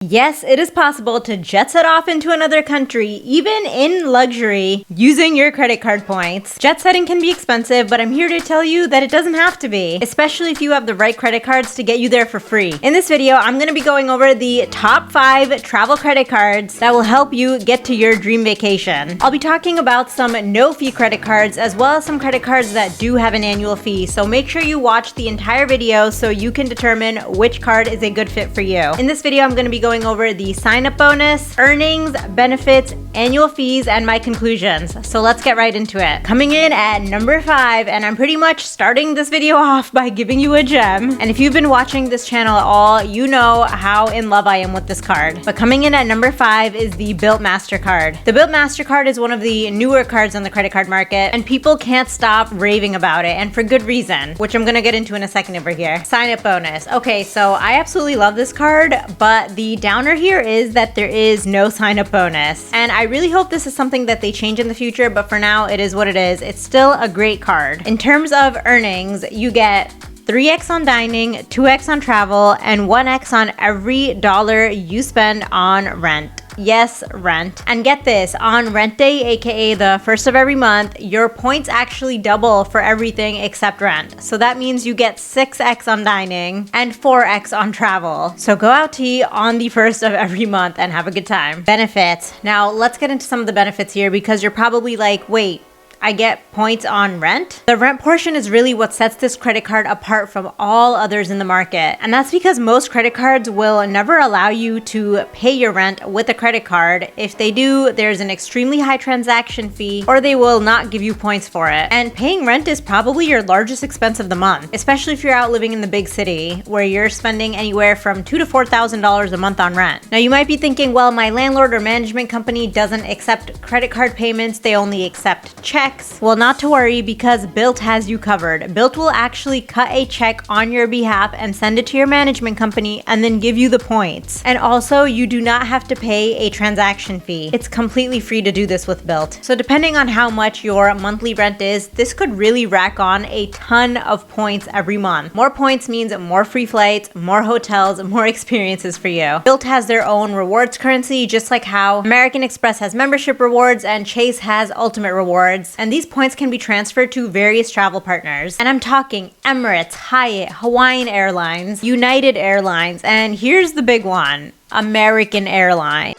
Yes, it is possible to jet set off into another country, even in luxury, using your credit card points. Jet setting can be expensive, but I'm here to tell you that it doesn't have to be, especially if you have the right credit cards to get you there for free. In this video, I'm going to be going over the top 5 travel credit cards that will help you get to your dream vacation. I'll be talking about some no-fee credit cards, as well as some credit cards that do have an annual fee, so make sure you watch the entire video so you can determine which card is a good fit for you. In this video, I'm going to be going over the sign-up bonus, earnings, benefits, annual fees, and my conclusions. So let's get right into it. Coming in at number 5, and I'm pretty much starting this video off by giving you a gem. And if you've been watching this channel at all, you know how in love I am with this card. But coming in at number 5 is the Bilt MasterCard. The Bilt MasterCard is one of the newer cards on the credit card market, and people can't stop raving about it, and for good reason, which I'm gonna get into in a second over here. Sign-up bonus. Okay, so I absolutely love this card, but the downer here is that there is no sign-up bonus. And I really hope this is something that they change in the future, but for now, it is what it is. It's still a great card. In terms of earnings, you get 3x on dining, 2x on travel, and 1x on every dollar you spend on rent. Yes, rent. And get this, on rent day, aka the first of every month, your points actually double for everything except rent. So that means you get 6x on dining and 4x on travel. So go out to eat on the first of every month and have a good time. Benefits. Now let's get into some of the benefits here, because you're probably like, wait, I get points on rent? The rent portion is really what sets this credit card apart from all others in the market. And that's because most credit cards will never allow you to pay your rent with a credit card. If they do, there's an extremely high transaction fee, or they will not give you points for it. And paying rent is probably your largest expense of the month, especially if you're out living in the big city, where you're spending anywhere from $2,000 to $4,000 a month on rent. Now you might be thinking, well, my landlord or management company doesn't accept credit card payments, they only accept checks. Well, not to worry, because Bilt has you covered. Bilt will actually cut a check on your behalf and send it to your management company and then give you the points. And also, you do not have to pay a transaction fee. It's completely free to do this with Bilt. So depending on how much your monthly rent is, this could really rack on a ton of points every month. More points means more free flights, more hotels, more experiences for you. Bilt has their own rewards currency, just like how American Express has membership rewards and Chase has ultimate rewards. And these points can be transferred to various travel partners. And I'm talking Emirates, Hyatt, Hawaiian Airlines, United Airlines, and here's the big one, American Airlines.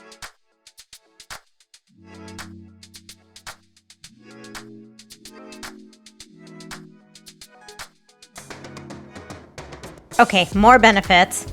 Okay, more benefits.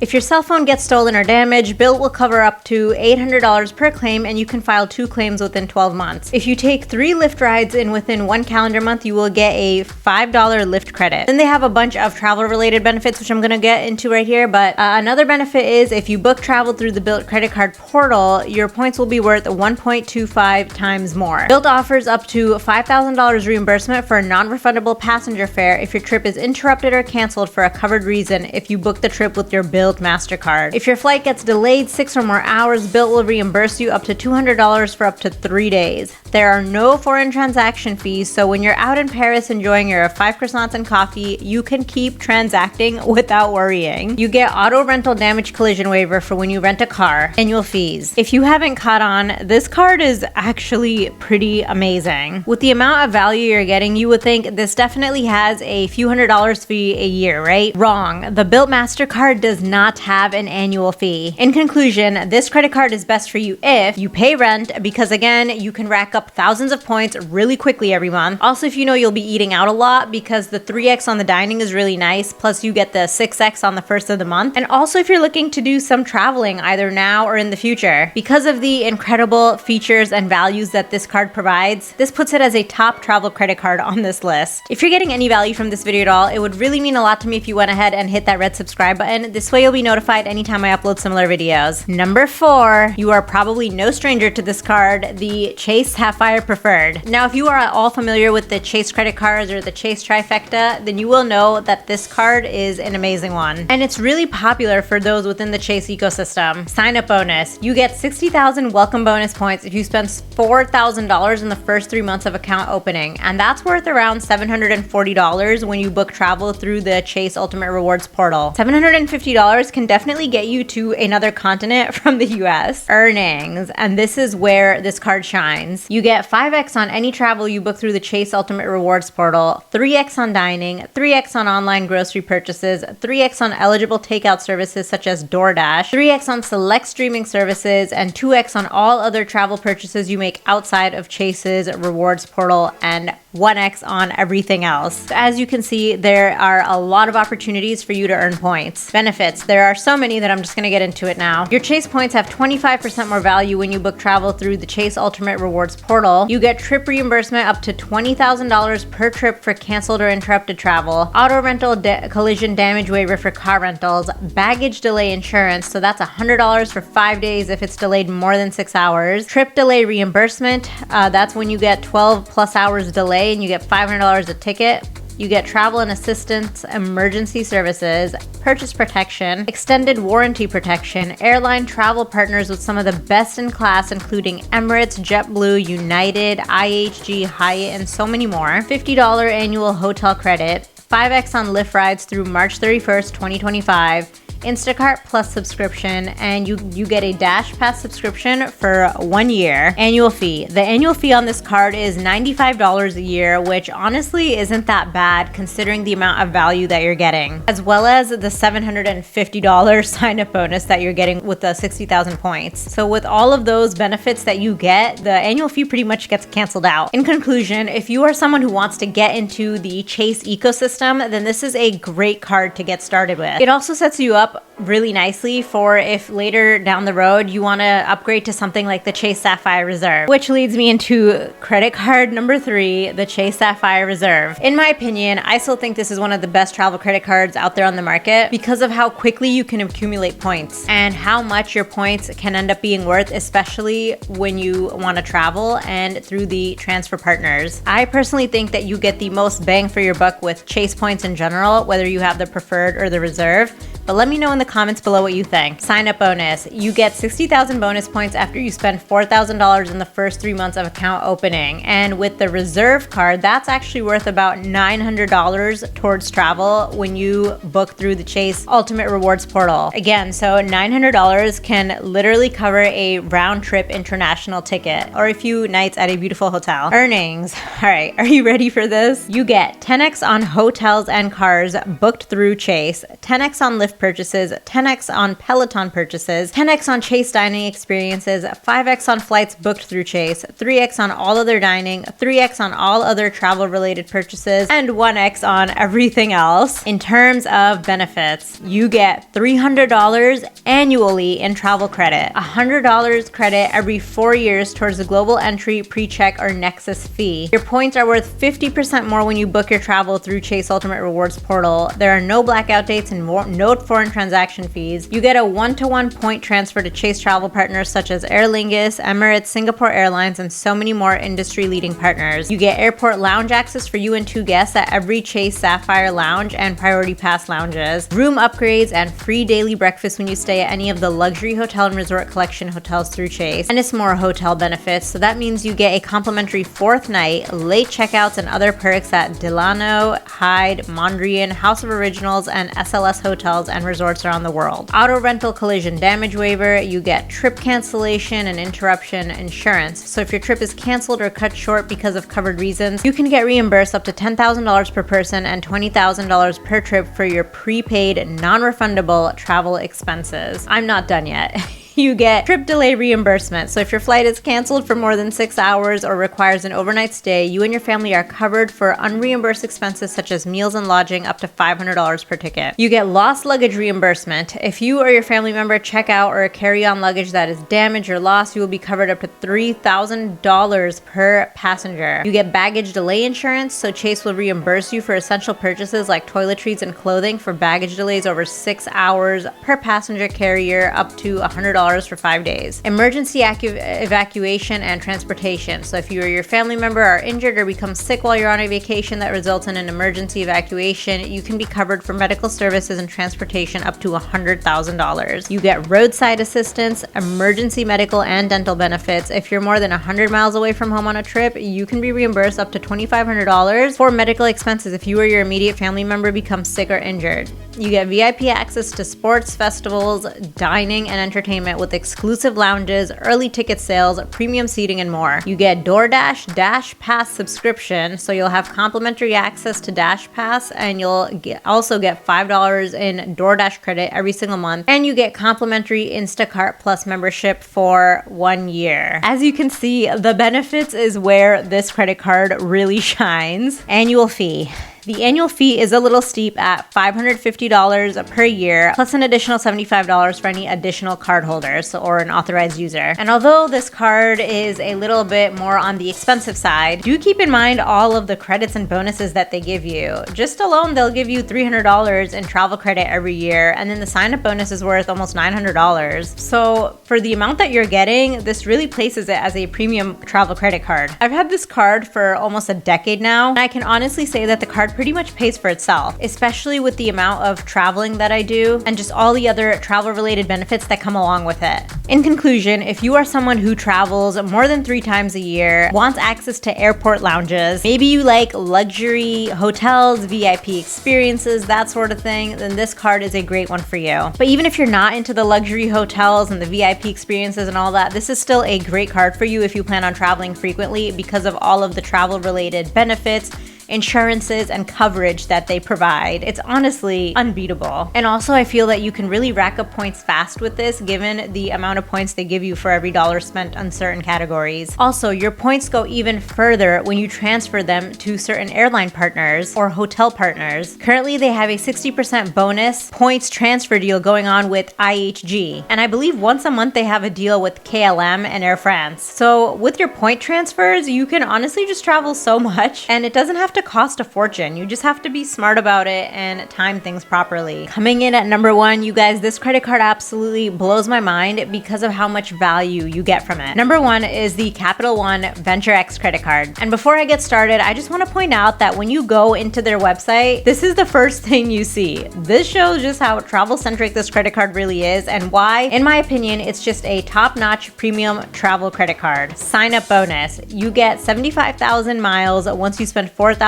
If your cell phone gets stolen or damaged, Bilt will cover up to $800 per claim, and you can file 2 claims within 12 months. If you take 3 Lyft rides in within 1 calendar month, you will get a $5 Lyft credit. Then they have a bunch of travel-related benefits, which I'm going to get into right here, but another benefit is if you book travel through the Bilt credit card portal, your points will be worth 1.25 times more. Bilt offers up to $5,000 reimbursement for non-refundable passenger fare if your trip is interrupted or canceled for a covered reason if you book the trip with your Bilt MasterCard. If your flight gets delayed 6 or more hours, Bilt will reimburse you up to $200 for up to 3 days. There are no foreign transaction fees, so when you're out in Paris enjoying your 5 croissants and coffee, you can keep transacting without worrying. You get auto rental damage collision waiver for when you rent a car. Annual fees. If you haven't caught on, this card is actually pretty amazing. With the amount of value you're getting, you would think this definitely has a few $100s fee a year, right? Wrong. The Bilt MasterCard does not have an annual fee. In conclusion, this credit card is best for you if you pay rent, because again, you can rack up thousands of points really quickly every month. Also, if you know you'll be eating out a lot, because the 3x on the dining is really nice, plus you get the 6x on the first of the month. And also if you're looking to do some traveling either now or in the future. Because of the incredible features and values that this card provides, this puts it as a top travel credit card on this list. If you're getting any value from this video at all, it would really mean a lot to me if you went ahead and hit that red subscribe button. This way you'll be notified anytime I upload similar videos. Number 4, you are probably no stranger to this card, the Chase Sapphire Preferred. Now, if you are at all familiar with the Chase credit cards or the Chase trifecta, then you will know that this card is an amazing one. And it's really popular for those within the Chase ecosystem. Sign up bonus. You get 60,000 welcome bonus points if you spend $4,000 in the first 3 months of account opening. And that's worth around $740 when you book travel through the Chase Ultimate Rewards portal. $750 $500 can definitely get you to another continent from the US. Earnings, and this is where this card shines. You get 5x on any travel you book through the Chase Ultimate Rewards portal, 3x on dining, 3x on online grocery purchases, 3x on eligible takeout services such as DoorDash, 3x on select streaming services, and 2x on all other travel purchases you make outside of Chase's rewards portal, and 1x on everything else. As you can see, there are a lot of opportunities for you to earn points. Benefits, there are so many that I'm just gonna get into it now. Your Chase points have 25% more value when you book travel through the Chase Ultimate Rewards portal. You get trip reimbursement up to $20,000 per trip for canceled or interrupted travel, auto rental collision damage waiver for car rentals, baggage delay insurance, so that's $100 for 5 days if it's delayed more than 6 hours, trip delay reimbursement, that's when you get 12 plus hours delay and you get $500 a ticket. You get travel and assistance emergency services, purchase protection, extended warranty protection, airline travel partners with some of the best in class, including Emirates, JetBlue, United, IHG, Hyatt, and so many more. $50 annual hotel credit, 5x on Lyft rides through March 31st, 2025. Instacart Plus subscription, and you get a Dash Pass subscription for 1 year. Annual fee. The annual fee on this card is $95 a year, which honestly isn't that bad considering the amount of value that you're getting, as well as the $750 sign-up bonus that you're getting with the 60,000 points. So with all of those benefits that you get, the annual fee pretty much gets canceled out. In conclusion, if you are someone who wants to get into the Chase ecosystem, then this is a great card to get started with. It also sets you up really nicely for if later down the road you want to upgrade to something like the Chase Sapphire Reserve, which leads me into credit card number 3, the Chase Sapphire Reserve. In my opinion, I still think this is one of the best travel credit cards out there on the market because of how quickly you can accumulate points and how much your points can end up being worth, especially when you want to travel and through the transfer partners. I personally think that you get the most bang for your buck with Chase points in general, whether you have the preferred or the reserve. But let me know in the comments below what you think. Sign up bonus. You get 60,000 bonus points after you spend $4,000 in the first 3 months of account opening. And with the reserve card, that's actually worth about $900 towards travel when you book through the Chase Ultimate Rewards portal. Again, so $900 can literally cover a round trip international ticket or a few nights at a beautiful hotel. Earnings. All right, are you ready for this? You get 10x on hotels and cars booked through Chase, 10x on Lyft purchases, 10x on Peloton purchases, 10x on Chase dining experiences, 5x on flights booked through Chase, 3x on all other dining, 3x on all other travel related purchases, and 1x on everything else. In terms of benefits, you get $300 annually in travel credit, $100 credit every 4 years towards the global entry, pre-check, or Nexus fee. Your points are worth 50% more when you book your travel through Chase Ultimate Rewards portal. There are no blackout dates and no foreign transaction fees. You get a 1-to-1 point transfer to Chase travel partners such as Aer Lingus, Emirates, Singapore Airlines, and so many more industry-leading partners. You get airport lounge access for you and 2 guests at every Chase Sapphire lounge and Priority Pass lounges, room upgrades, and free daily breakfast when you stay at any of the luxury hotel and resort collection hotels through Chase. And it's more hotel benefits, so that means you get a complimentary 4th night, late checkouts, and other perks at Delano, Hyde, Mondrian, House of Originals, and SLS hotels and resorts around the world. Auto rental collision damage waiver. You get trip cancellation and interruption insurance. So if your trip is canceled or cut short because of covered reasons, you can get reimbursed up to $10,000 per person and $20,000 per trip for your prepaid non-refundable travel expenses. I'm not done yet. You get trip delay reimbursement. So if your flight is canceled for more than 6 hours or requires an overnight stay, you and your family are covered for unreimbursed expenses such as meals and lodging up to $500 per ticket. You get lost luggage reimbursement. If you or your family member check out or carry on luggage that is damaged or lost, you will be covered up to $3,000 per passenger. You get baggage delay insurance. So Chase will reimburse you for essential purchases like toiletries and clothing for baggage delays over 6 hours per passenger carrier up to $100 for 5 days. Emergency evacuation and transportation. So if you or your family member are injured or become sick while you're on a vacation that results in an emergency evacuation, you can be covered for medical services and transportation up to $100,000. You get roadside assistance, emergency medical and dental benefits. If you're more than 100 miles away from home on a trip, you can be reimbursed up to $2,500 for medical expenses if you or your immediate family member becomes sick or injured. You get VIP access to sports, festivals, dining, and entertainment with exclusive lounges, early ticket sales, premium seating, and more. You get DoorDash Dash Pass subscription, so you'll have complimentary access to Dash Pass, and you'll also get $5 in DoorDash credit every single month, and you get complimentary Instacart Plus membership for 1 year. As you can see, the benefits is where this credit card really shines. Annual fee. The annual fee is a little steep at $550 per year, plus an additional $75 for any additional cardholders or an authorized user. And although this card is a little bit more on the expensive side, do keep in mind all of the credits and bonuses that they give you. Just alone, they'll give you $300 in travel credit every year, and then the sign-up bonus is worth almost $900. So for the amount that you're getting, this really places it as a premium travel credit card. I've had this card for almost a decade now, and I can honestly say that the card pretty much pays for itself, especially with the amount of traveling that I do and just all the other travel related benefits that come along with it. In conclusion, if you are someone who travels more than 3 times a year, wants access to airport lounges, maybe you like luxury hotels, VIP experiences, that sort of thing, then this card is a great one for you. But even if you're not into the luxury hotels and the VIP experiences and all that, this is still a great card for you if you plan on traveling frequently because of all of the travel related benefits, insurances, and coverage that they provide. It's honestly unbeatable. And also I feel that you can really rack up points fast with this given the amount of points they give you for every dollar spent on certain categories. Also, your points go even further when you transfer them to certain airline partners or hotel partners. Currently, they have a 60% bonus points transfer deal going on with IHG. And I believe once a month they have a deal with KLM and Air France. So with your point transfers, you can honestly just travel so much, and it doesn't have to cost a fortune. You just have to be smart about it and time things properly. Coming in at number 1, you guys, this credit card absolutely blows my mind because of how much value you get from it. Number 1 is the Capital One Venture X credit card. And before I get started, I just want to point out that when you go into their website, this is the first thing you see. This shows just how travel centric this credit card really is and why, in my opinion, it's just a top-notch premium travel credit card. Sign up bonus. You get 75,000 miles once you spend $4,000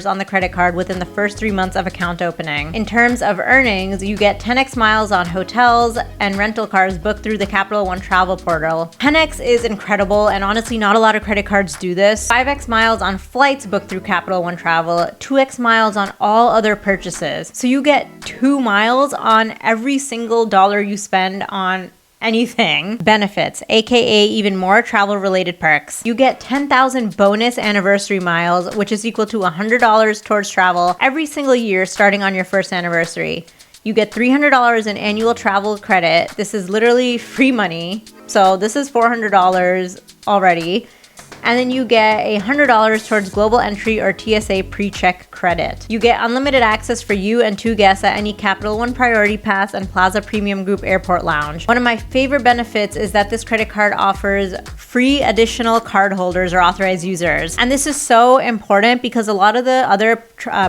on the credit card within the first 3 months of account opening. In terms of earnings, you get 10x miles on hotels and rental cars booked through the Capital One travel portal. 10x is incredible, and honestly not a lot of credit cards do this. 5x miles on flights booked through Capital One travel, 2x miles on all other purchases. So you get 2 miles on every single dollar you spend on anything. Benefits, aka even more travel related perks. You get 10,000 bonus anniversary miles, which is equal to $100 towards travel every single year starting on your first anniversary. You get $300 in annual travel credit. This is literally free money. So this is $400 already. And then you get $100 towards global entry or TSA pre-check credit. You get unlimited access for you and 2 guests at any Capital One Priority Pass and Plaza Premium Group Airport Lounge. One of my favorite benefits is that this credit card offers free additional card holders or authorized users. And this is so important because a lot of the other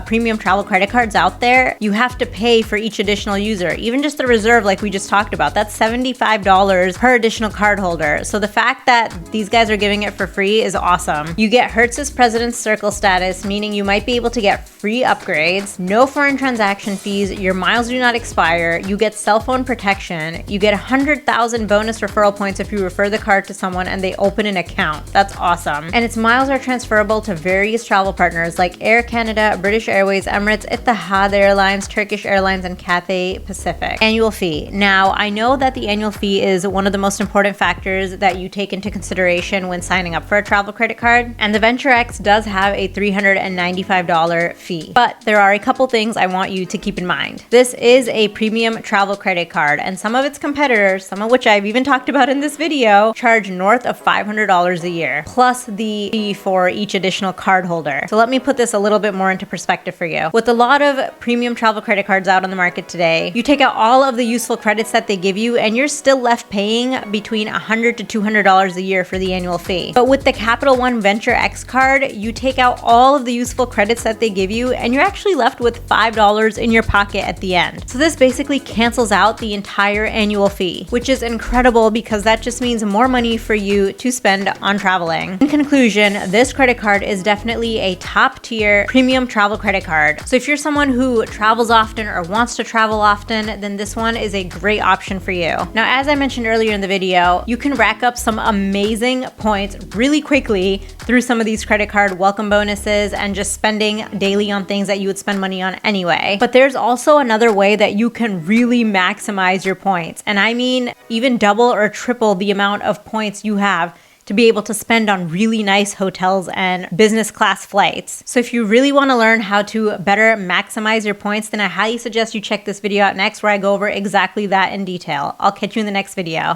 premium travel credit cards out there, you have to pay for each additional user. Even just the reserve like we just talked about, that's $75 per additional card holder. So the fact that these guys are giving it for free is awesome. You get Hertz's President's Circle status, meaning you might be able to get free upgrades, no foreign transaction fees, your miles do not expire, you get cell phone protection, you get 100,000 bonus referral points if you refer the card to someone and they open an account. That's awesome. And its miles are transferable to various travel partners like Air Canada, British Airways, Emirates, Etihad Airlines, Turkish Airlines, and Cathay Pacific. Annual fee. Now, I know that the annual fee is one of the most important factors that you take into consideration when signing up for a travel credit card, and the Venture X does have a $395 fee. But there are a couple things I want you to keep in mind. This is a premium travel credit card, and some of its competitors, some of which I've even talked about in this video, charge north of $500 a year, plus the fee for each additional card holder. So let me put this a little bit more into perspective for you. With a lot of premium travel credit cards out on the market today, you take out all of the useful credits that they give you, and you're still left paying between $100 to $200 a year for the annual fee. But with the Capital One Venture X card, you take out all of the useful credits that they give you, and you're actually left with $5 in your pocket at the end. So this basically cancels out the entire annual fee, which is incredible because that just means more money for you to spend on traveling. In conclusion, this credit card is definitely a top tier premium travel credit card. So if you're someone who travels often or wants to travel often, then this one is a great option for you. Now, as I mentioned earlier in the video, you can rack up some amazing points really quickly through some of these credit card welcome bonuses and just spending daily on things that you would spend money on anyway. But there's also another way that you can really maximize your points. And I mean, even double or triple the amount of points you have to be able to spend on really nice hotels and business class flights. So if you really want to learn how to better maximize your points, then I highly suggest you check this video out next, where I go over exactly that in detail. I'll catch you in the next video.